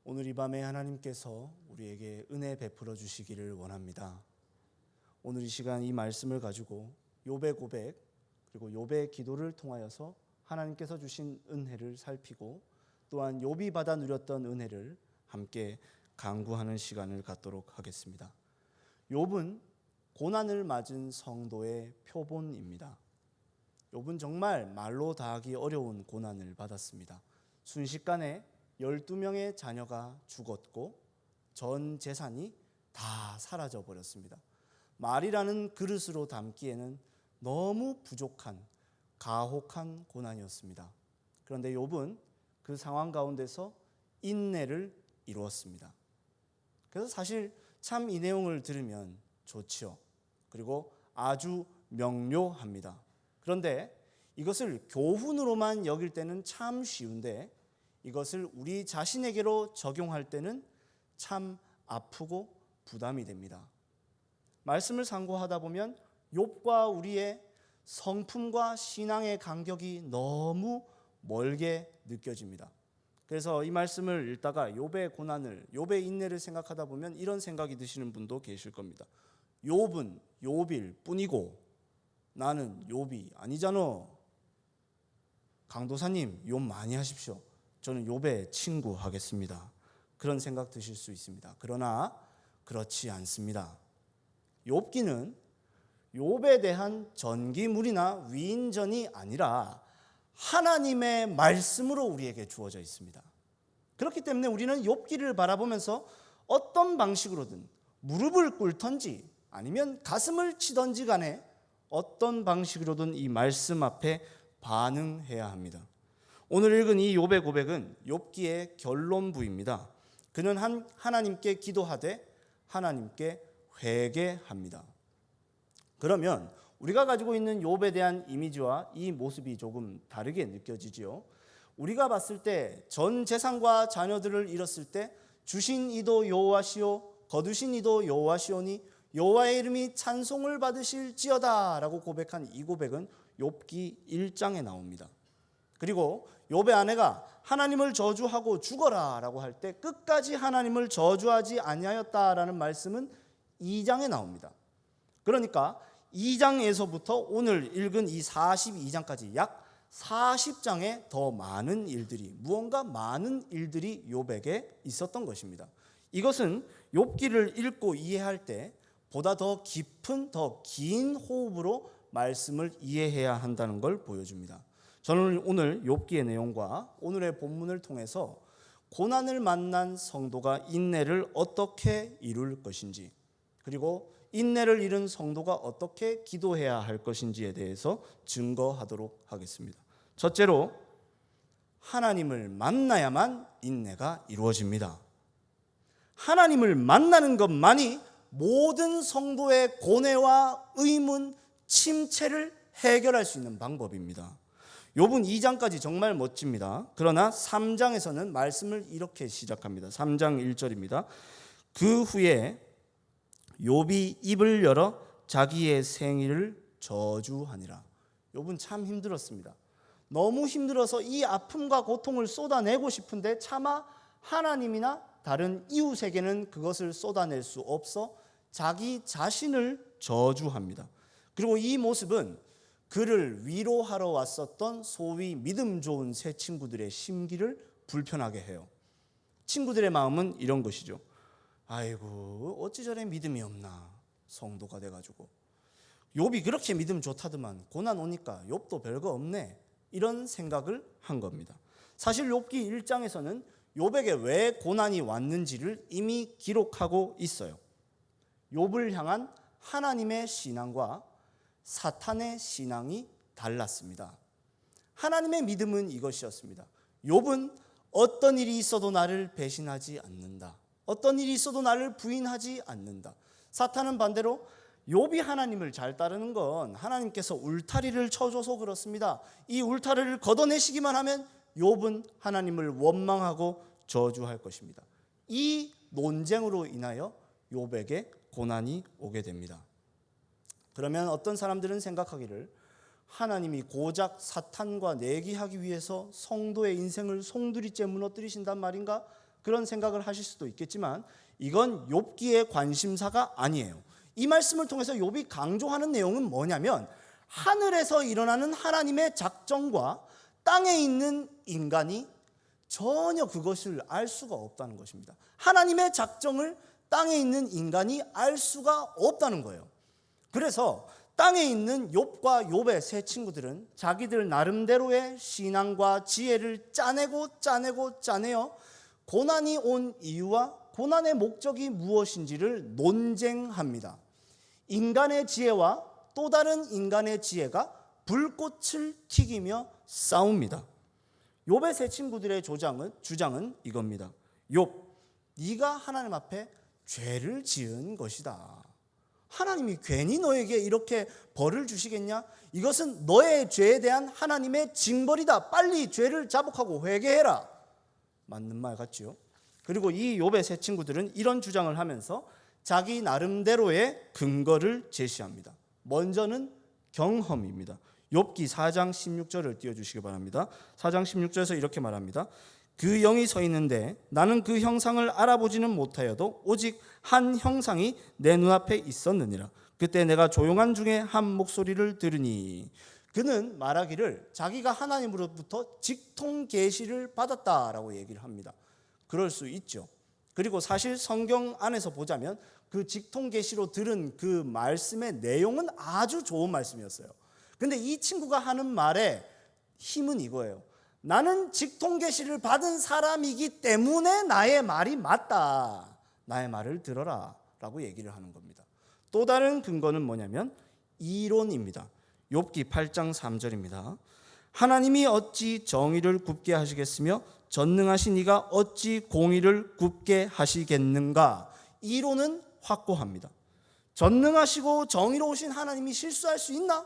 오늘 이 밤에 하나님께서 우리에게 은혜 베풀어 주시기를 원합니다. 오늘 이 시간 이 말씀을 가지고 욥의 고백 그리고 욥의 기도를 통하여서 하나님께서 주신 은혜를 살피고 또한 욥이 받아 누렸던 은혜를 함께 간구하는 시간을 갖도록 하겠습니다. 욥은 고난을 맞은 성도의 표본입니다. 욥은 정말 말로 다하기 어려운 고난을 받았습니다. 순식간에 12명의 자녀가 죽었고 전 재산이 다 사라져 버렸습니다. 말이라는 그릇으로 담기에는 너무 부족한 가혹한 고난이었습니다. 그런데 욥은 그 상황 가운데서 인내를 이루었습니다. 그래서 사실 참 이 내용을 들으면 좋지요. 그리고 아주 명료합니다. 그런데 이것을 교훈으로만 여길 때는 참 쉬운데 이것을 우리 자신에게로 적용할 때는 참 아프고 부담이 됩니다. 말씀을 상고하다 보면 욥과 우리의 성품과 신앙의 간격이 너무 멀게 느껴집니다. 그래서 이 말씀을 읽다가 욥의 고난을, 욥의 인내를 생각하다 보면 이런 생각이 드시는 분도 계실 겁니다. 욥은 욥일 뿐이고 나는 욥이 아니잖아. 강도사님, 욥 많이 하십시오. 저는 욥의 친구 하겠습니다. 그런 생각 드실 수 있습니다. 그러나 그렇지 않습니다. 욥기는 욥에 대한 전기물이나 위인전이 아니라 하나님의 말씀으로 우리에게 주어져 있습니다. 그렇기 때문에 우리는 욥기를 바라보면서 어떤 방식으로든 무릎을 꿇던지 아니면 가슴을 치던지 간에 어떤 방식으로든 이 말씀 앞에 반응해야 합니다. 오늘 읽은 이 욥의 고백은 욥기의 결론부입니다. 그는 하나님께 기도하되 하나님께 회개합니다. 그러면 우리가 가지고 있는 욥에 대한 이미지와 이 모습이 조금 다르게 느껴지지요. 우리가 봤을 때 전 재산과 자녀들을 잃었을 때 주신 이도 여호와시오 거두신 이도 여호와시오니 여호와의 이름이 찬송을 받으실지어다 라고 고백한 이 고백은 욥기 1장에 나옵니다. 그리고 욥의 아내가 하나님을 저주하고 죽어라 라고 할 때 끝까지 하나님을 저주하지 아니하였다라는 말씀은 2장에 나옵니다. 그러니까 2장에서부터 오늘 읽은 이 42장까지 약 40장에 더 많은 일들이, 무언가 많은 일들이 욥에게 있었던 것입니다. 이것은 욥기를 읽고 이해할 때 보다 더 깊은, 더 긴 호흡으로 말씀을 이해해야 한다는 걸 보여줍니다. 저는 오늘 욥기의 내용과 오늘의 본문을 통해서 고난을 만난 성도가 인내를 어떻게 이룰 것인지, 그리고 인내를 잃은 성도가 어떻게 기도해야 할 것인지에 대해서 증거하도록 하겠습니다. 첫째로, 하나님을 만나야만 인내가 이루어집니다. 하나님을 만나는 것만이 모든 성도의 고뇌와 의문, 침체를 해결할 수 있는 방법입니다. 욥은 2장까지 정말 멋집니다. 그러나 3장에서는 말씀을 이렇게 시작합니다. 3장 1절입니다. 그 후에 욥이 입을 열어 자기의 생일을 저주하니라. 욥은 참 힘들었습니다. 너무 힘들어서 이 아픔과 고통을 쏟아내고 싶은데 차마 하나님이나 다른 이웃에게는 그것을 쏟아낼 수 없어 자기 자신을 저주합니다. 그리고 이 모습은 그를 위로하러 왔었던 소위 믿음 좋은 새 친구들의 심기를 불편하게 해요. 친구들의 마음은 이런 것이죠. 아이고 어찌 저래 믿음이 없나, 성도가 돼가지고. 욥이 그렇게 믿음 좋다더만 고난 오니까 욥도 별거 없네, 이런 생각을 한 겁니다. 사실 욥기 1장에서는 욥에게 왜 고난이 왔는지를 이미 기록하고 있어요. 욥을 향한 하나님의 신앙과 사탄의 신앙이 달랐습니다. 하나님의 믿음은 이것이었습니다. 욥은 어떤 일이 있어도 나를 배신하지 않는다. 어떤 일이 있어도 나를 부인하지 않는다. 사탄은 반대로 욥이 하나님을 잘 따르는 건 하나님께서 울타리를 쳐줘서 그렇습니다. 이 울타리를 걷어내시기만 하면 욥은 하나님을 원망하고 저주할 것입니다. 이 논쟁으로 인하여 욥에게 고난이 오게 됩니다. 그러면 어떤 사람들은 생각하기를 하나님이 고작 사탄과 내기하기 위해서 성도의 인생을 송두리째 무너뜨리신단 말인가? 그런 생각을 하실 수도 있겠지만 이건 욥기의 관심사가 아니에요. 이 말씀을 통해서 욥이 강조하는 내용은 뭐냐면 하늘에서 일어나는 하나님의 작정과 땅에 있는 인간이 전혀 그것을 알 수가 없다는 것입니다. 하나님의 작정을 땅에 있는 인간이 알 수가 없다는 거예요. 그래서 땅에 있는 욥과 욥의 세 친구들은 자기들 나름대로의 신앙과 지혜를 짜내어 고난이 온 이유와 고난의 목적이 무엇인지를 논쟁합니다. 인간의 지혜와 또 다른 인간의 지혜가 불꽃을 튀기며 싸웁니다. 욥의 세 친구들의 주장은 이겁니다. 욥, 네가 하나님 앞에 죄를 지은 것이다. 하나님이 괜히 너에게 이렇게 벌을 주시겠냐? 이것은 너의 죄에 대한 하나님의 징벌이다. 빨리 죄를 자복하고 회개해라. 맞는 말 같지요? 그리고 이 욥의 세 친구들은 이런 주장을 하면서 자기 나름대로의 근거를 제시합니다. 먼저는 경험입니다. 욥기 4장 16절을 띄워주시기 바랍니다. 4장 16절에서 이렇게 말합니다. 그 영이 서 있는데 나는 그 형상을 알아보지는 못하여도 오직 한 형상이 내 눈앞에 있었느니라. 그때 내가 조용한 중에 한 목소리를 들으니 그는 말하기를 자기가 하나님으로부터 직통 계시를 받았다라고 얘기를 합니다. 그럴 수 있죠. 그리고 사실 성경 안에서 보자면 그 직통 계시로 들은 그 말씀의 내용은 아주 좋은 말씀이었어요. 근데 이 친구가 하는 말의 힘은 이거예요. 나는 직통 계시를 받은 사람이기 때문에 나의 말이 맞다. 나의 말을 들어라 라고 얘기를 하는 겁니다. 또 다른 근거는 뭐냐면 이론입니다. 욥기 8장 3절입니다. 하나님이 어찌 정의를 굽게 하시겠으며 전능하신 이가 어찌 공의를 굽게 하시겠는가. 이론은 확고합니다. 전능하시고 정의로우신 하나님이 실수할 수 있나?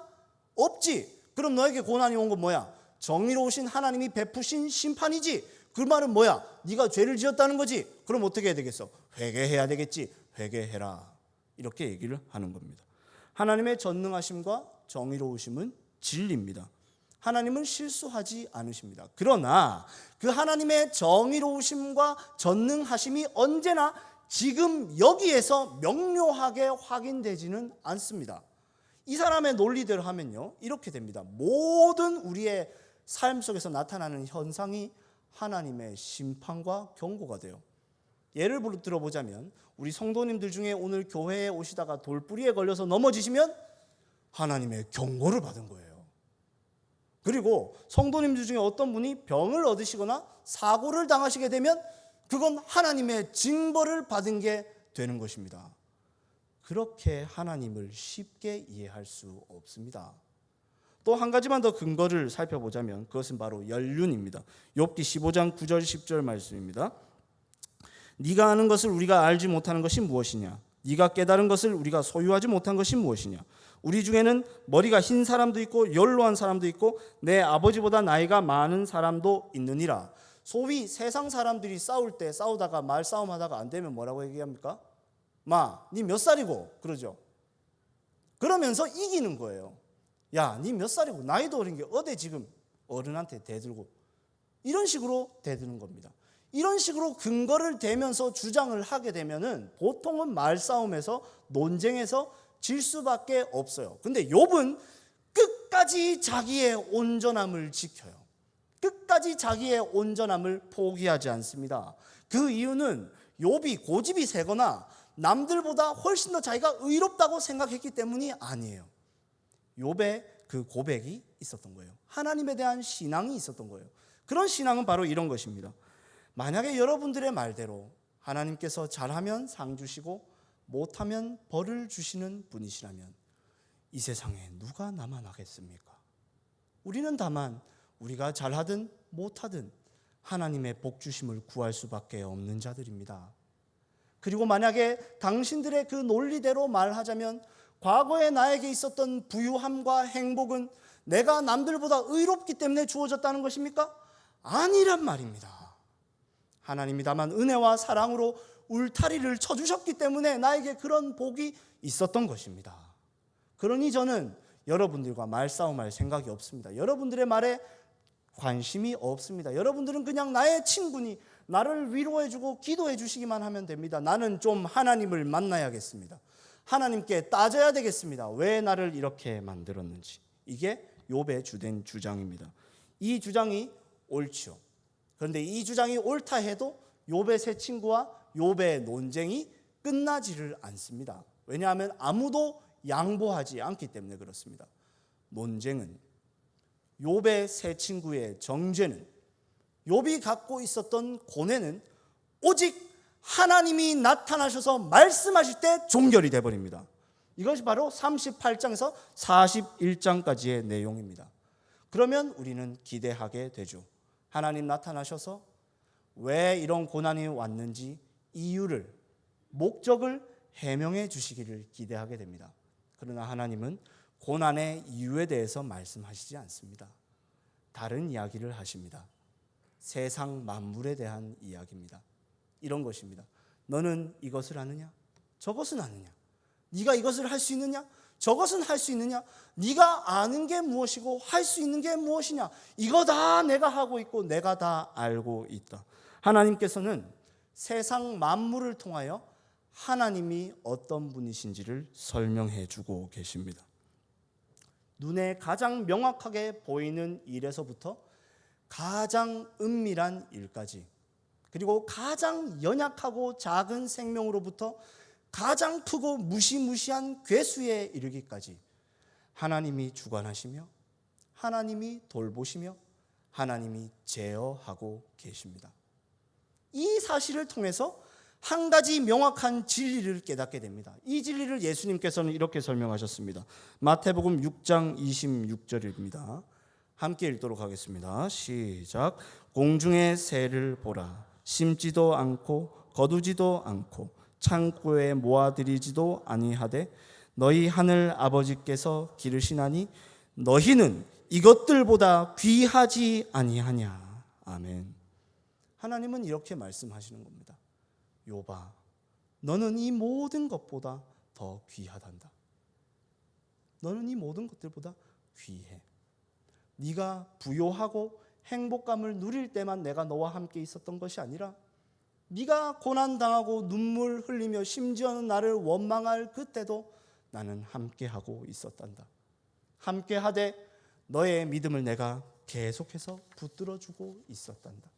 없지. 그럼 너에게 고난이 온 건 뭐야? 정의로우신 하나님이 베푸신 심판이지. 그 말은 뭐야? 네가 죄를 지었다는 거지. 그럼 어떻게 해야 되겠어? 회개해야 되겠지. 회개해라. 이렇게 얘기를 하는 겁니다. 하나님의 전능하심과 정의로우심은 진리입니다. 하나님은 실수하지 않으십니다. 그러나 그 하나님의 정의로우심과 전능하심이 언제나 지금 여기에서 명료하게 확인되지는 않습니다. 이 사람의 논리대로 하면요, 이렇게 됩니다. 모든 우리의 삶 속에서 나타나는 현상이 하나님의 심판과 경고가 돼요. 예를 들어보자면 우리 성도님들 중에 오늘 교회에 오시다가 돌뿌리에 걸려서 넘어지시면 하나님의 경고를 받은 거예요. 그리고 성도님들 중에 어떤 분이 병을 얻으시거나 사고를 당하시게 되면 그건 하나님의 징벌을 받은 게 되는 것입니다. 그렇게 하나님을 쉽게 이해할 수 없습니다. 또 한 가지만 더 근거를 살펴보자면 그것은 바로 연륜입니다. 욥기 15장 9절 10절 말씀입니다. 네가 아는 것을 우리가 알지 못하는 것이 무엇이냐? 네가 깨달은 것을 우리가 소유하지 못한 것이 무엇이냐? 우리 중에는 머리가 흰 사람도 있고 연로한 사람도 있고 내 아버지보다 나이가 많은 사람도 있느니라. 소위 세상 사람들이 싸우다가 말싸움하다가 안 되면 뭐라고 얘기합니까? 마, 니 몇 살이고? 그러죠. 그러면서 이기는 거예요. 야, 니 몇 살이고? 나이도 어린 게 어디 지금 어른한테 대들고. 이런 식으로 대드는 겁니다. 이런 식으로 근거를 대면서 주장을 하게 되면은 보통은 말싸움에서 논쟁에서 질 수밖에 없어요. 근데 욥은 끝까지 자기의 온전함을 지켜요. 끝까지 자기의 온전함을 포기하지 않습니다. 그 이유는 욥이 고집이 세거나 남들보다 훨씬 더 자기가 의롭다고 생각했기 때문이 아니에요. 욥의 그 고백이 있었던 거예요. 하나님에 대한 신앙이 있었던 거예요. 그런 신앙은 바로 이런 것입니다. 만약에 여러분들의 말대로 하나님께서 잘하면 상 주시고 못하면 벌을 주시는 분이시라면 이 세상에 누가 남아나겠습니까? 우리는 다만 우리가 잘하든 못하든 하나님의 복 주심을 구할 수밖에 없는 자들입니다. 그리고 만약에 당신들의 그 논리대로 말하자면 과거에 나에게 있었던 부유함과 행복은 내가 남들보다 의롭기 때문에 주어졌다는 것입니까? 아니란 말입니다. 하나님이 다만 은혜와 사랑으로 울타리를 쳐주셨기 때문에 나에게 그런 복이 있었던 것입니다. 그러니 저는 여러분들과 말싸움할 생각이 없습니다. 여러분들의 말에 관심이 없습니다. 여러분들은 그냥 나의 친구니 나를 위로해주고 기도해 주시기만 하면 됩니다. 나는 좀 하나님을 만나야겠습니다. 하나님께 따져야 되겠습니다. 왜 나를 이렇게 만들었는지. 이게 욥의 주된 주장입니다. 이 주장이 옳죠. 그런데 이 주장이 옳다 해도 욥의 세 친구와 욥의 논쟁이 끝나지를 않습니다. 왜냐하면 아무도 양보하지 않기 때문에 그렇습니다. 논쟁은, 욥의 세 친구의 정죄는, 욥이 갖고 있었던 고뇌는 오직 하나님이 나타나셔서 말씀하실 때 종결이 되어버립니다. 이것이 바로 38장에서 41장까지의 내용입니다. 그러면 우리는 기대하게 되죠. 하나님 나타나셔서 왜 이런 고난이 왔는지 이유를, 목적을 해명해 주시기를 기대하게 됩니다. 그러나 하나님은 고난의 이유에 대해서 말씀하시지 않습니다. 다른 이야기를 하십니다. 세상 만물에 대한 이야기입니다. 이런 것입니다. 너는 이것을 아느냐? 저것은 아느냐? 네가 이것을 할 수 있느냐? 저것은 할 수 있느냐? 네가 아는 게 무엇이고 할 수 있는 게 무엇이냐? 이거 다 내가 하고 있고 내가 다 알고 있다. 하나님께서는 세상 만물을 통하여 하나님이 어떤 분이신지를 설명해 주고 계십니다. 눈에 가장 명확하게 보이는 일에서부터 가장 은밀한 일까지, 그리고 가장 연약하고 작은 생명으로부터 가장 크고 무시무시한 괴수에 이르기까지 하나님이 주관하시며 하나님이 돌보시며 하나님이 제어하고 계십니다. 이 사실을 통해서 한 가지 명확한 진리를 깨닫게 됩니다. 이 진리를 예수님께서는 이렇게 설명하셨습니다. 마태복음 6장 26절입니다. 함께 읽도록 하겠습니다. 시작. 공중의 새를 보라. 심지도 않고 거두지도 않고 창고에 모아들이지도 아니하되 너희 하늘 아버지께서 기르시나니 너희는 이것들보다 귀하지 아니하냐. 아멘. 하나님은 이렇게 말씀하시는 겁니다. 욥아, 너는 이 모든 것보다 더 귀하단다. 너는 이 모든 것들보다 귀해. 네가 부요하고 행복감을 누릴 때만 내가 너와 함께 있었던 것이 아니라 네가 고난당하고 눈물 흘리며 심지어는 나를 원망할 그때도 나는 함께하고 있었단다. 함께하되 너의 믿음을 내가 계속해서 붙들어주고 있었단다.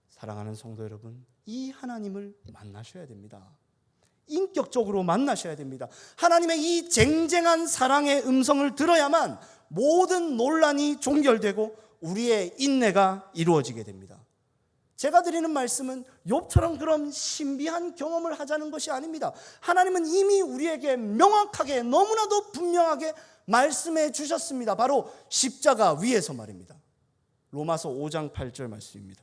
사랑하는 성도 여러분, 이 하나님을 만나셔야 됩니다. 인격적으로 만나셔야 됩니다. 하나님의 이 쟁쟁한 사랑의 음성을 들어야만 모든 논란이 종결되고 우리의 인내가 이루어지게 됩니다. 제가 드리는 말씀은 욥처럼 그런 신비한 경험을 하자는 것이 아닙니다. 하나님은 이미 우리에게 명확하게 너무나도 분명하게 말씀해 주셨습니다. 바로 십자가 위에서 말입니다. 로마서 5장 8절 말씀입니다.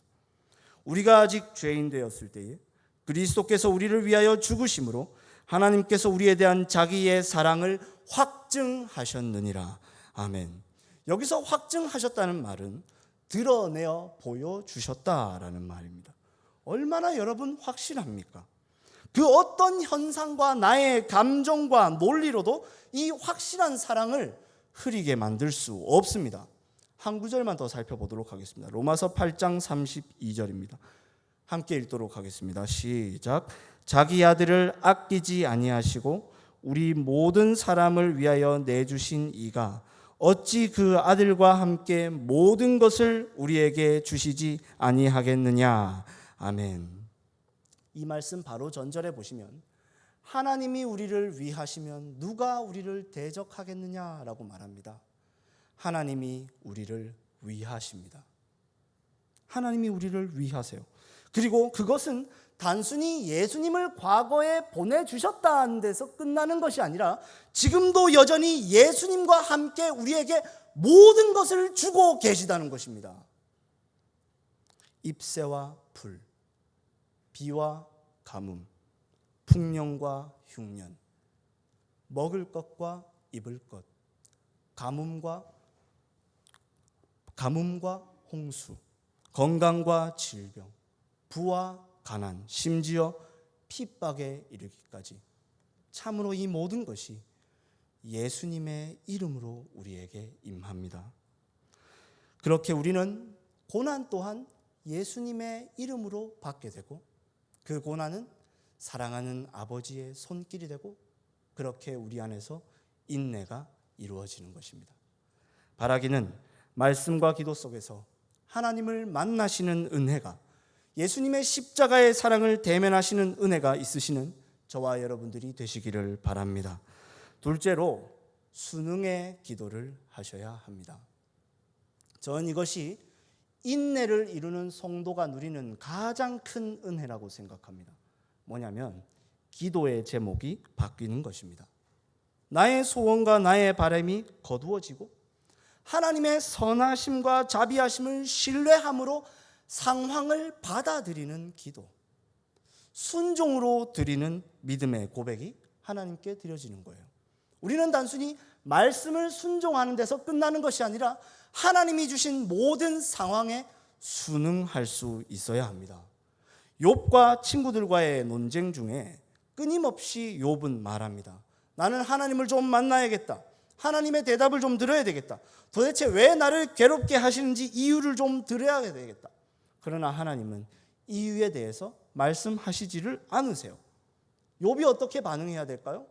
우리가 아직 죄인 되었을 때에 그리스도께서 우리를 위하여 죽으심으로 하나님께서 우리에 대한 자기의 사랑을 확증하셨느니라. 아멘. 여기서 확증하셨다는 말은 드러내어 보여주셨다라는 말입니다. 얼마나 여러분 확실합니까? 그 어떤 현상과 나의 감정과 논리로도 이 확실한 사랑을 흐리게 만들 수 없습니다. 한 구절만 더 살펴보도록 하겠습니다. 로마서 8장 32절입니다. 함께 읽도록 하겠습니다. 시작. 자기 아들을 아끼지 아니하시고 우리 모든 사람을 위하여 내주신 이가 어찌 그 아들과 함께 모든 것을 우리에게 주시지 아니하겠느냐. 아멘. 이 말씀 바로 전절에 보시면 하나님이 우리를 위하시면 누가 우리를 대적하겠느냐라고 말합니다. 하나님이 우리를 위하십니다. 하나님이 우리를 위하세요. 그리고 그것은 단순히 예수님을 과거에 보내주셨다는 데서 끝나는 것이 아니라 지금도 여전히 예수님과 함께 우리에게 모든 것을 주고 계시다는 것입니다. 잎새와 풀, 비와 가뭄, 풍년과 흉년, 먹을 것과 입을 것, 가뭄과 홍수, 건강과 질병, 부와 가난, 심지어 핍박에 이르기까지 참으로 이 모든 것이 예수님의 이름으로 우리에게 임합니다. 그렇게 우리는 고난 또한 예수님의 이름으로 받게 되고 그 고난은 사랑하는 아버지의 손길이 되고 그렇게 우리 안에서 인내가 이루어지는 것입니다. 바라기는 말씀과 기도 속에서 하나님을 만나시는 은혜가, 예수님의 십자가의 사랑을 대면하시는 은혜가 있으시는 저와 여러분들이 되시기를 바랍니다. 둘째로 순응의 기도를 하셔야 합니다. 저는 이것이 인내를 이루는 성도가 누리는 가장 큰 은혜라고 생각합니다. 뭐냐면 기도의 제목이 바뀌는 것입니다. 나의 소원과 나의 바람이 거두어지고 하나님의 선하심과 자비하심을 신뢰함으로 상황을 받아들이는 기도, 순종으로 드리는 믿음의 고백이 하나님께 드려지는 거예요. 우리는 단순히 말씀을 순종하는 데서 끝나는 것이 아니라 하나님이 주신 모든 상황에 순응할 수 있어야 합니다. 욥과 친구들과의 논쟁 중에 끊임없이 욥은 말합니다. 나는 하나님을 좀 만나야겠다. 하나님의 대답을 좀 들어야 되겠다. 도대체 왜 나를 괴롭게 하시는지 이유를 좀 들어야 되겠다. 그러나 하나님은 이유에 대해서 말씀하시지를 않으세요. 욥이 어떻게 반응해야 될까요?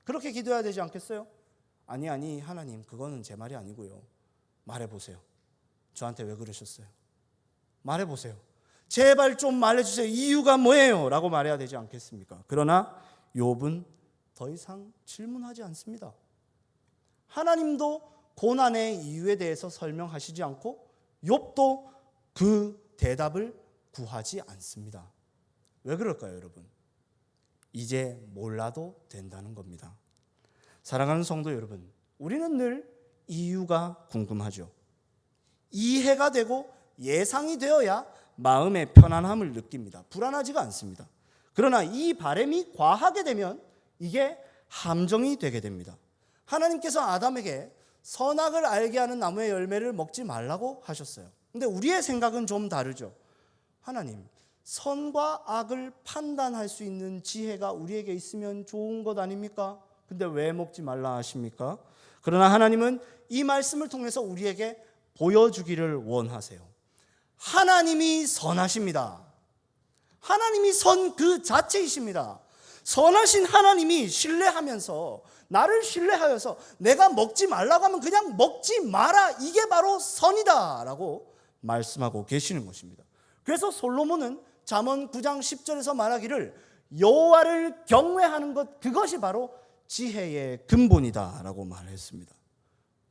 그렇게 기도해야 되지 않겠어요? 아니 하나님, 그거는 제 말이 아니고요. 말해보세요. 저한테 왜 그러셨어요? 말해보세요. 제발 좀 말해주세요. 이유가 뭐예요? 라고 말해야 되지 않겠습니까? 그러나 욥은 더 이상 질문하지 않습니다. 하나님도 고난의 이유에 대해서 설명하시지 않고 욥도 그 대답을 구하지 않습니다. 왜 그럴까요, 여러분? 이제 몰라도 된다는 겁니다. 사랑하는 성도 여러분, 우리는 늘 이유가 궁금하죠. 이해가 되고 예상이 되어야 마음의 편안함을 느낍니다. 불안하지가 않습니다. 그러나 이 바람이 과하게 되면 이게 함정이 되게 됩니다. 하나님께서 아담에게 선악을 알게 하는 나무의 열매를 먹지 말라고 하셨어요. 근데 우리의 생각은 좀 다르죠. 하나님, 선과 악을 판단할 수 있는 지혜가 우리에게 있으면 좋은 것 아닙니까? 근데 왜 먹지 말라 하십니까? 그러나 하나님은 이 말씀을 통해서 우리에게 보여주기를 원하세요. 하나님이 선하십니다. 하나님이 선 그 자체이십니다. 선하신 하나님이 신뢰하면서, 나를 신뢰하여서 내가 먹지 말라고 하면 그냥 먹지 마라, 이게 바로 선이다 라고 말씀하고 계시는 것입니다. 그래서 솔로몬은 잠언 9장 10절에서 말하기를 여호와를 경외하는 것, 그것이 바로 지혜의 근본이다 라고 말했습니다.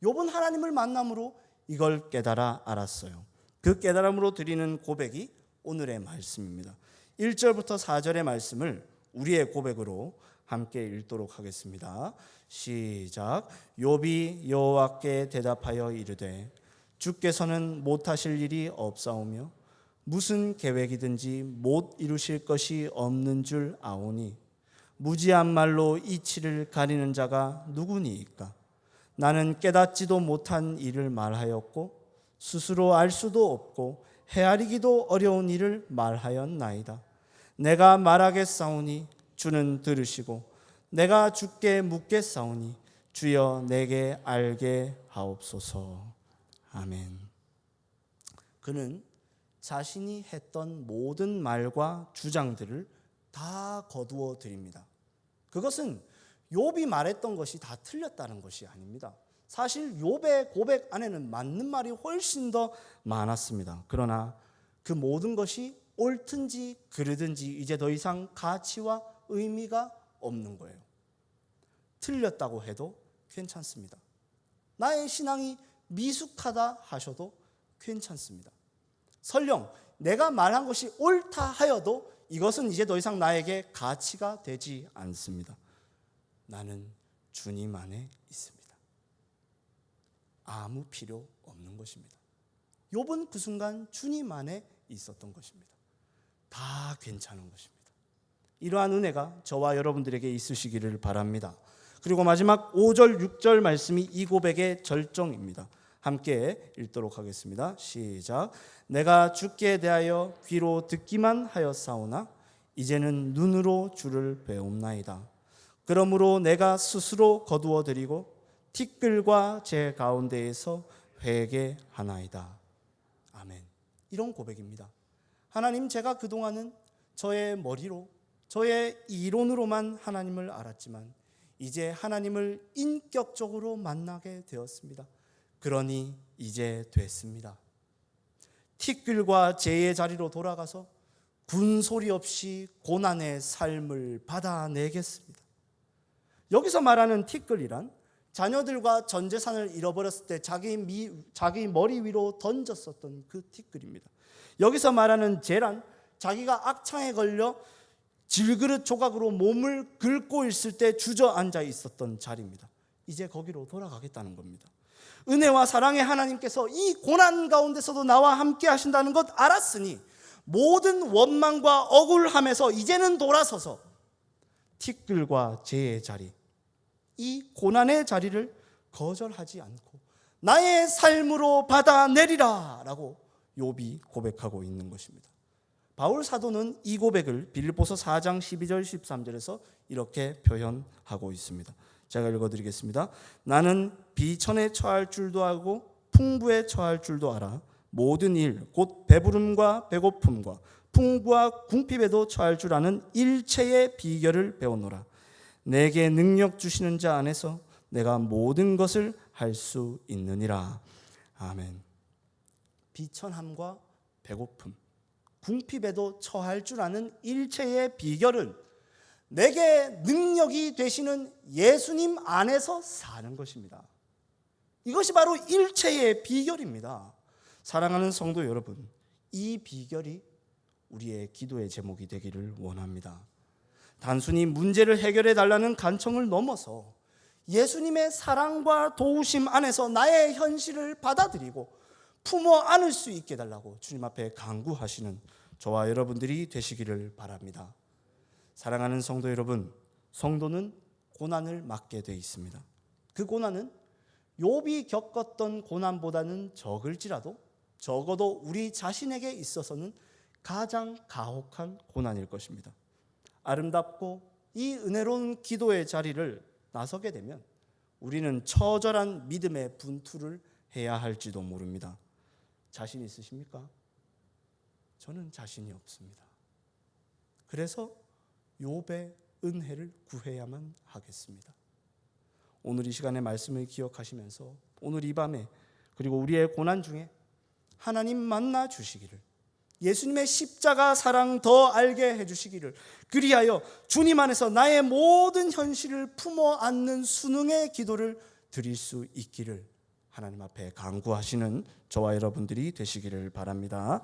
욥은 하나님을 만남으로 이걸 깨달아 알았어요. 그 깨달음으로 드리는 고백이 오늘의 말씀입니다. 1절부터 4절의 말씀을 우리의 고백으로 함께 읽도록 하겠습니다. 시작. 욥이 여호와께 대답하여 이르되 주께서는 못하실 일이 없사오며 무슨 계획이든지 못 이루실 것이 없는 줄 아오니 무지한 말로 이치를 가리는 자가 누구니이까? 나는 깨닫지도 못한 일을 말하였고 스스로 알 수도 없고 헤아리기도 어려운 일을 말하였나이다. 내가 말하겠사오니 주는 들으시고 내가 주께 묻겠사오니 주여 내게 알게 하옵소서. 아멘. 그는 자신이 했던 모든 말과 주장들을 다 거두어 드립니다. 그것은 욥이 말했던 것이 다 틀렸다는 것이 아닙니다. 사실 욥의 고백 안에는 맞는 말이 훨씬 더 많았습니다. 그러나 그 모든 것이 옳든지 그르든지 이제 더 이상 가치와 의미가 없는 거예요. 틀렸다고 해도 괜찮습니다. 나의 신앙이 미숙하다 하셔도 괜찮습니다. 설령 내가 말한 것이 옳다 하여도 이것은 이제 더 이상 나에게 가치가 되지 않습니다. 나는 주님 안에 있습니다. 아무 필요 없는 것입니다. 욥은 그 순간 주님 안에 있었던 것입니다. 다 괜찮은 것입니다. 이러한 은혜가 저와 여러분들에게 있으시기를 바랍니다. 그리고 마지막 5절, 6절 말씀이 이 고백의 절정입니다. 함께 읽도록 하겠습니다. 시작. 내가 주께 대하여 귀로 듣기만 하였사오나 이제는 눈으로 주를 배움나이다. 그러므로 내가 스스로 거두어 드리고 티끌과 제 가운데에서 회개하나이다. 아멘. 이런 고백입니다. 하나님, 제가 그동안은 저의 머리로, 저의 이론으로만 하나님을 알았지만 이제 하나님을 인격적으로 만나게 되었습니다. 그러니 이제 됐습니다. 티끌과 재의 자리로 돌아가서 군소리 없이 고난의 삶을 받아내겠습니다. 여기서 말하는 티끌이란 자녀들과 전 재산을 잃어버렸을 때 자기 머리 위로 던졌었던 그 티끌입니다. 여기서 말하는 재란 자기가 악창에 걸려 질그릇 조각으로 몸을 긁고 있을 때 주저앉아 있었던 자리입니다. 이제 거기로 돌아가겠다는 겁니다. 은혜와 사랑의 하나님께서 이 고난 가운데서도 나와 함께 하신다는 것 알았으니 모든 원망과 억울함에서 이제는 돌아서서 티끌과 재의 자리, 이 고난의 자리를 거절하지 않고 나의 삶으로 받아내리라 라고 욥이 고백하고 있는 것입니다. 바울 사도는 이 고백을 빌립보서 4장 12절 13절에서 이렇게 표현하고 있습니다. 제가 읽어드리겠습니다. 나는 비천에 처할 줄도 알고 풍부에 처할 줄도 알아. 모든 일 곧 배부름과 배고픔과 풍부와 궁핍에도 처할 줄 아는 일체의 비결을 배웠노라. 내게 능력 주시는 자 안에서 내가 모든 것을 할 수 있느니라. 아멘. 비천함과 배고픔, 궁핍에도 처할 줄 아는 일체의 비결은 내게 능력이 되시는 예수님 안에서 사는 것입니다. 이것이 바로 일체의 비결입니다. 사랑하는 성도 여러분, 이 비결이 우리의 기도의 제목이 되기를 원합니다. 단순히 문제를 해결해 달라는 간청을 넘어서 예수님의 사랑과 도우심 안에서 나의 현실을 받아들이고 품어 안을 수 있게 해달라고 주님 앞에 간구하시는 저와 여러분들이 되시기를 바랍니다. 사랑하는 성도 여러분, 성도는 고난을 맞게 되어 있습니다. 그 고난은 욥이 겪었던 고난보다는 적을지라도 적어도 우리 자신에게 있어서는 가장 가혹한 고난일 것입니다. 아름답고 이 은혜로운 기도의 자리를 나서게 되면 우리는 처절한 믿음의 분투를 해야 할지도 모릅니다. 자신 있으십니까? 저는 자신이 없습니다. 그래서 욥의 은혜를 구해야만 하겠습니다. 오늘 이 시간의 말씀을 기억하시면서 오늘 이 밤에 그리고 우리의 고난 중에 하나님 만나 주시기를, 예수님의 십자가 사랑 더 알게 해주시기를, 그리하여 주님 안에서 나의 모든 현실을 품어 안는 순응의 기도를 드릴 수 있기를 하나님 앞에 간구하시는 저와 여러분들이 되시기를 바랍니다.